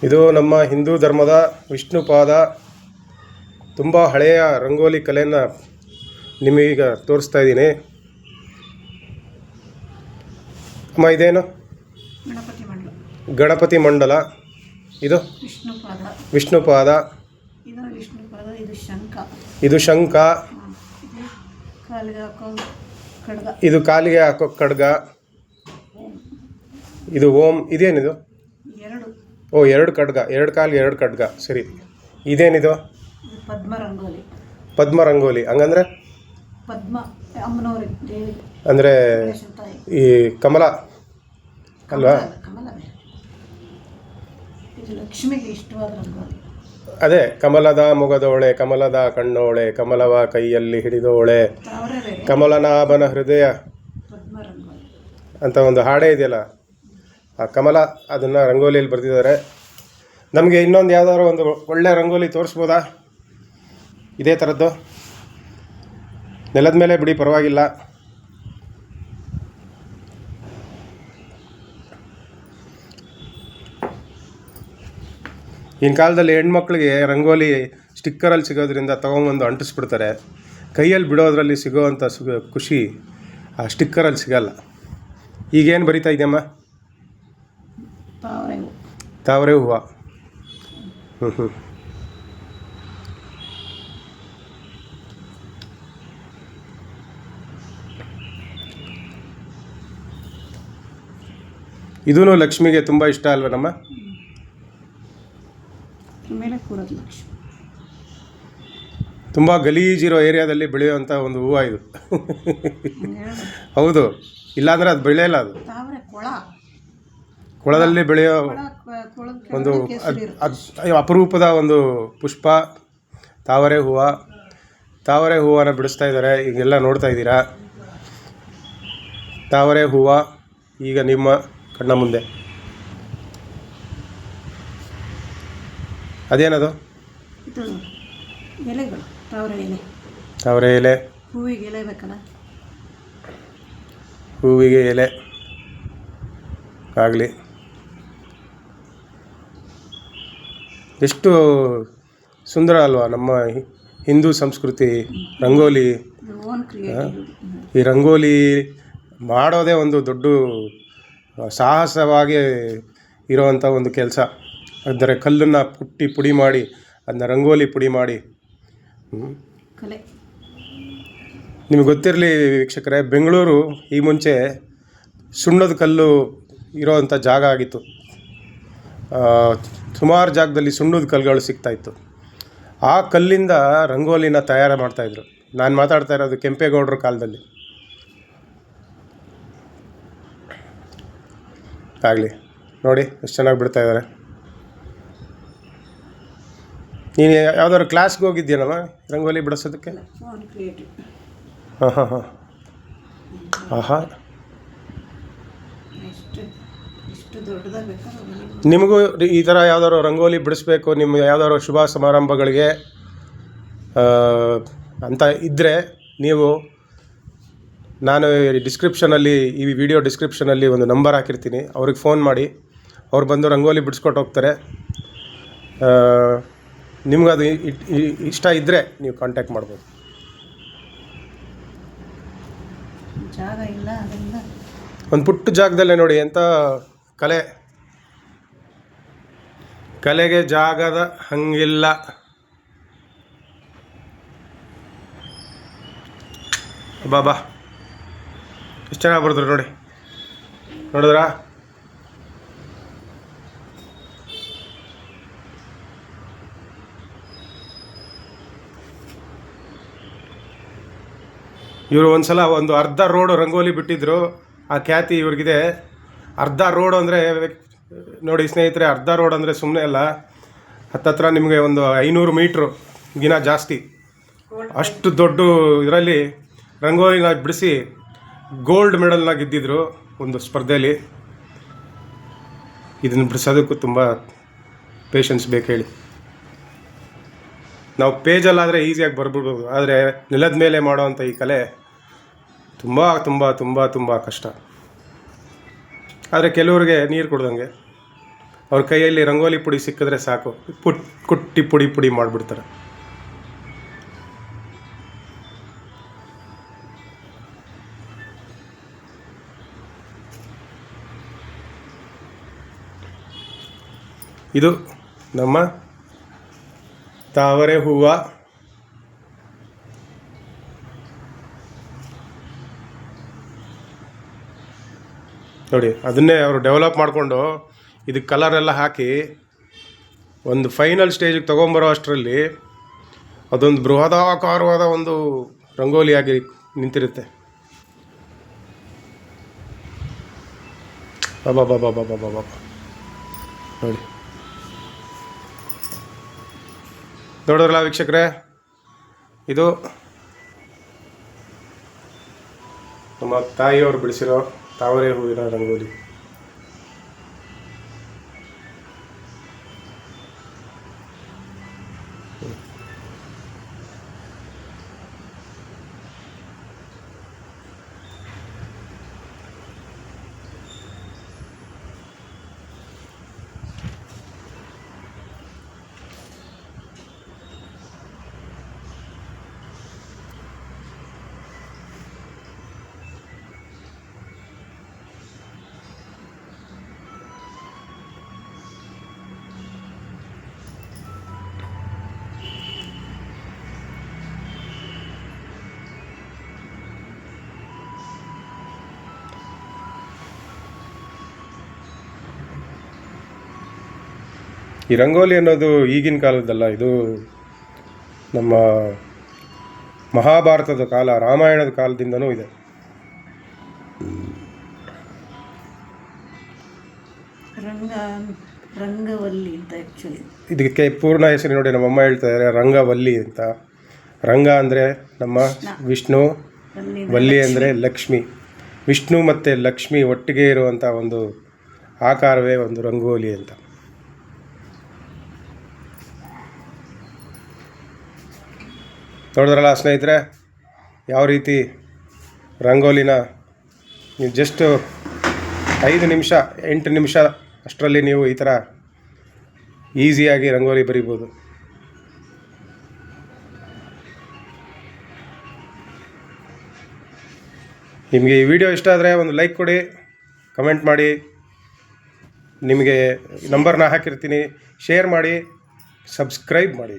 ಇದು ನಮ್ಮ ಹಿಂದೂ ಧರ್ಮದ ವಿಷ್ಣುಪಾದ ತುಂಬ ಹಳೆಯ ರಂಗೋಲಿ ಕಲೆಯನ್ನು ನಿಮಗೀಗ ತೋರಿಸ್ತಾ ಇದ್ದೀನಿ. ಅಮ್ಮ ಇದೇನು? ಗಣಪತಿ ಮಂಡಲ. ಇದು ವಿಷ್ಣುಪಾದ. ಇದು ಶಂಖ. ಇದು ಕಾಲಿಗೆ ಹಾಕೋ ಖಡ್ಗ. ಇದು ಓಂ. ಇದೇನಿದು? ಓ, ಎರಡು ಖಡ್ಗ, ಎರಡು ಕಾಲಿಗೆ ಎರಡು ಖಡ್ಗ. ಸರಿ. ಇದೇನಿದು? ಪದ್ಮ ರಂಗೋಲಿ. ಹಂಗಂದ್ರೆ ಅಂದರೆ ಈ ಕಮಲ ಅಲ್ವಾ? ಅದೇ ಕಮಲದ ಮೊಗದೋಳೆ, ಕಮಲದ ಕಣ್ಣೋಳೆ, ಕಮಲವ ಕೈಯಲ್ಲಿ ಹಿಡಿದೋಳೆ, ಕಮಲನಾಭನ ಹೃದಯ ಅಂತ ಒಂದು ಹಾಡೇ ಇದೆಯಲ್ಲ, ಆ ಕಮಲ ಅದನ್ನು ರಂಗೋಲಿಯಲ್ಲಿ ಬರೆದಿದ್ದಾರೆ. ನಮಗೆ ಇನ್ನೊಂದು ಯಾವುದಾದ್ರು ಒಂದು ಒಳ್ಳೆ ರಂಗೋಲಿ ತೋರಿಸ್ಬೋದಾ ಇದೇ ಥರದ್ದು? ನೆಲದ ಮೇಲೆ ಬಿಡಿ, ಪರವಾಗಿಲ್ಲ. ಈಗಿನ ಕಾಲದಲ್ಲಿ ಹೆಣ್ಮಕ್ಳಿಗೆ ರಂಗೋಲಿ ಸ್ಟಿಕ್ಕರಲ್ಲಿ ಸಿಗೋದ್ರಿಂದ ತೊಗೊಂಬಂದು ಅಂಟಿಸ್ಬಿಡ್ತಾರೆ. ಕೈಯಲ್ಲಿ ಬಿಡೋದ್ರಲ್ಲಿ ಸಿಗೋವಂಥ ಖುಷಿ ಆ ಸ್ಟಿಕ್ಕರಲ್ಲಿ ಸಿಗಲ್ಲ. ಈಗೇನು ಬರಿತಾ ಇದೆಯಮ್ಮ? ತಾವರೆ ಹೂವು. ಇದೂ ಲಕ್ಷ್ಮಿಗೆ ತುಂಬ ಇಷ್ಟ ಅಲ್ವ ನಮ್ಮ? ತುಂಬ ಗಲೀಜಿರೋ ಏರಿಯಾದಲ್ಲಿ ಬೆಳೆಯುವಂಥ ಒಂದು ಹೂವು ಇದು. ಹೌದು, ಇಲ್ಲಾಂದರೆ ಅದು ಬೆಳೆಯಲ್ಲ. ಅದು ಕೊಳದಲ್ಲಿ ಬೆಳೆಯೋ ಒಂದು ಅಪರೂಪದ ಒಂದು ಪುಷ್ಪ ತಾವರೆ ಹೂವು. ತಾವರೆ ಹೂವನ್ನು ಬಿಡಿಸ್ತಾ ಇದ್ದಾರೆ, ಈಗೆಲ್ಲ ನೋಡ್ತಾ ಇದ್ದೀರಾ. ತಾವರೆ ಹೂವು ಈಗ ನಿಮ್ಮ ಕಣ್ಣ ಮುಂದೆ. ಅದೇನದು? ತಾವರೆ ಎಲೆ. ಹೂವಿಗೆ ಎಲೆ ಆಗಲಿ. ಎಷ್ಟು ಸುಂದರ ಅಲ್ವಾ ನಮ್ಮ ಹಿಂದೂ ಸಂಸ್ಕೃತಿ ರಂಗೋಲಿ. ಈ ರಂಗೋಲಿ ಮಾಡೋದೇ ಒಂದು ದೊಡ್ಡ ಸಾಹಸವಾಗಿ ಇರೋವಂಥ ಒಂದು ಕೆಲಸ. ಅಂದರೆ ಕಲ್ಲನ್ನು ಪುಡಿ ಮಾಡಿ ಅದನ್ನ ರಂಗೋಲಿ ಪುಡಿ ಮಾಡಿ. ನಿಮಗೆ ಗೊತ್ತಿರಲಿ ವೀಕ್ಷಕರೇ, ಬೆಂಗಳೂರು ಈ ಮುಂಚೆ ಸುಣ್ಣದ ಕಲ್ಲು ಇರೋವಂಥ ಜಾಗ ಆಗಿತ್ತು. ಸುಮಾರು ಜಾಗದಲ್ಲಿ ಸುಣ್ಣದ ಕಲ್ಲುಗಳು ಸಿಗ್ತಾಯಿತ್ತು. ಆ ಕಲ್ಲಿಂದ ರಂಗೋಲಿನ ತಯಾರು ಮಾಡ್ತಾಯಿದ್ರು. ನಾನು ಮಾತಾಡ್ತಾ ಇರೋದು ಕೆಂಪೇಗೌಡರ ಕಾಲದಲ್ಲಿ. ಆಗಲಿ ನೋಡಿ ಎಷ್ಟು ಚೆನ್ನಾಗಿ ಬಿಡ್ತಾ ಇದ್ದಾರೆ. ನೀನು ಯಾವ್ದಾದ್ರು ಕ್ಲಾಸ್ಗೆ ಹೋಗಿದ್ದೀನಮ್ಮ ರಂಗೋಲಿ ಬಿಡಿಸೋದಕ್ಕೆ? ಹಾಂ ಹಾಂ ಹಾಂ. ಆಹಾ, ನಿಮಗೂ ಈ ಥರ ಯಾವ್ದಾದ್ರು ರಂಗೋಲಿ ಬಿಡಿಸ್ಬೇಕು, ನಿಮ್ಮ ಯಾವ್ದಾದ್ರು ಶುಭ ಸಮಾರಂಭಗಳಿಗೆ ಅಂತ ಇದ್ದರೆ ನೀವು, ನಾನು ಡಿಸ್ಕ್ರಿಪ್ಷನಲ್ಲಿ, ಈ ವಿಡಿಯೋ ಡಿಸ್ಕ್ರಿಪ್ಷನಲ್ಲಿ ಒಂದು ನಂಬರ್ ಹಾಕಿರ್ತೀನಿ. ಅವ್ರಿಗೆ ಫೋನ್ ಮಾಡಿ, ಅವ್ರು ಬಂದು ರಂಗೋಲಿ ಬಿಡಿಸ್ಕೊಟ್ಟು ಹೋಗ್ತಾರೆ. ನಿಮ್ಗದು ಇಷ್ಟ ಇದ್ದರೆ ನೀವು ಕಾಂಟ್ಯಾಕ್ಟ್ ಮಾಡ್ಬೋದು. ಒಂದು ಪುಟ್ಟ ಜಾಗದಲ್ಲೇ ನೋಡಿ ಎಂಥ ಕಲೆಗೆ ಜಾಗದ ಹಂಗಿಲ್ಲ. ಬಾಬಾ ಎಷ್ಟು ಚೆನ್ನಾಗಿ ಬರೆದ್ರು ನೋಡಿ. ನೋಡಿದ್ರಾ? ಇವರು ಒಂದು ಸಲ ಒಂದು ಅರ್ಧ ರೋಡು ರಂಗೋಲಿ ಬಿಟ್ಟಿದ್ರು. ಆ ಖ್ಯಾತಿ ಇವ್ರಿಗಿದೆ. ಅರ್ಧ ರೋಡ್ ಅಂದರೆ ನೋಡಿ ಸ್ನೇಹಿತರೆ, ಅರ್ಧ ರೋಡ್ ಅಂದರೆ ಸುಮ್ಮನೆ ಅಲ್ಲ. ಹತ್ತತ್ರ ನಿಮಗೆ ಒಂದು 500 ಮೀಟ್ರುಗಿನ ಜಾಸ್ತಿ ಅಷ್ಟು ದೊಡ್ಡ ಇದರಲ್ಲಿ ರಂಗೋಲಿನ ಬಿಡಿಸಿ ಗೋಲ್ಡ್ ಮೆಡಲ್ನ ಗೆದ್ದಿದ್ರು ಒಂದು ಸ್ಪರ್ಧೆಯಲ್ಲಿ. ಇದನ್ನು ಬಿಡಿಸೋದಕ್ಕೂ ತುಂಬ ಪೇಷನ್ಸ್ ಬೇಕು ಹೇಳಿ. ನಾವು ಪೇಜಲ್ಲಾದರೆ ಈಸಿಯಾಗಿ ಬರ್ಬಿಡ್ಬೋದು, ಆದರೆ ನೆಲದ ಮೇಲೆ ಮಾಡೋವಂಥ ಈ ಕಲೆ ತುಂಬ ತುಂಬ ತುಂಬ ತುಂಬ ಕಷ್ಟ. ಆದರೆ ಕೆಲವರಿಗೆ ನೀರು ಕೊಡ್ದಂಗೆ ಅವ್ರ ಕೈಯಲ್ಲಿ ರಂಗೋಲಿ ಪುಡಿ ಸಿಕ್ಕಿದ್ರೆ ಸಾಕು, ಕುಟ್ಟಿ ಪುಡಿ ಪುಡಿ ಮಾಡಿಬಿಡ್ತಾರೆ. ಇದು ನಮ್ಮ ತಾವರೆ ಹೂವು. ನೋಡಿ, ಅದನ್ನೇ ಅವರು ಡೆವಲಪ್ ಮಾಡಿಕೊಂಡು ಇದಕ್ಕೆ ಕಲರೆಲ್ಲ ಹಾಕಿ ಒಂದು ಫೈನಲ್ ಸ್ಟೇಜಿಗೆ ತೊಗೊಂಬರೋ ಅಷ್ಟರಲ್ಲಿ ಅದೊಂದು ಬೃಹದಾಕಾರವಾದ ಒಂದು ರಂಗೋಲಿಯಾಗಿ ನಿಂತಿರುತ್ತೆ. ಬಾಬಾ ಬಾಬಾ ಬಾಬಾ ಬಾಬಾ ನೋಡಿ, ನೋಡೋರಲ್ಲ ವೀಕ್ಷಕರೇ, ಇದು ನಮ್ಮ ತಾಯಿಯವರು ಬಿಡಿಸಿರೋ ತಾವರೆ ಹೂವಿನ ರಂಗೋಲಿ. ಈ ರಂಗೋಲಿ ಅನ್ನೋದು ಈಗಿನ ಕಾಲದ್ದಲ್ಲ, ಇದು ನಮ್ಮ ಮಹಾಭಾರತದ ಕಾಲ, ರಾಮಾಯಣದ ಕಾಲದಿಂದನೂ ಇದೆ. ರಂಗವಲ್ಲಿ ಅಂತ ಆ್ಯಕ್ಚುಲಿ ಇದಕ್ಕೆ ಪೂರ್ಣ ಹೆಸರು ನೋಡಿ, ನಮ್ಮಮ್ಮ ಹೇಳ್ತಾ ಇದ್ದಾರೆ ರಂಗವಲ್ಲಿ ಅಂತ. ರಂಗ ಅಂದರೆ ನಮ್ಮ ವಿಷ್ಣು, ವಲ್ಲಿ ಅಂದರೆ ಲಕ್ಷ್ಮಿ. ವಿಷ್ಣು ಮತ್ತು ಲಕ್ಷ್ಮಿ ಒಟ್ಟಿಗೆ ಇರುವಂಥ ಒಂದು ಆಕಾರವೇ ಒಂದು ರಂಗೋಲಿ ಅಂತ. ನೋಡಿದ್ರಲ್ಲ ಸ್ನೇಹಿತರೆ, ಯಾವ ರೀತಿ ರಂಗೋಲಿನ ನೀವು ಜಸ್ಟ್ 5 ನಿಮಿಷ 8 ನಿಮಿಷ ಅಷ್ಟರಲ್ಲಿ ನೀವು ಈ ಥರ ಈಸಿಯಾಗಿ ರಂಗೋಲಿ ಬರಿಬೋದು. ನಿಮಗೆ ಈ ವಿಡಿಯೋ ಇಷ್ಟ ಆದರೆ ಒಂದು ಲೈಕ್ ಕೊಡಿ, ಕಮೆಂಟ್ ಮಾಡಿ, ನಿಮಗೆ ನಂಬರ್ನ ಹಾಕಿರ್ತೀನಿ, ಶೇರ್ ಮಾಡಿ, ಸಬ್ಸ್ಕ್ರೈಬ್ ಮಾಡಿ.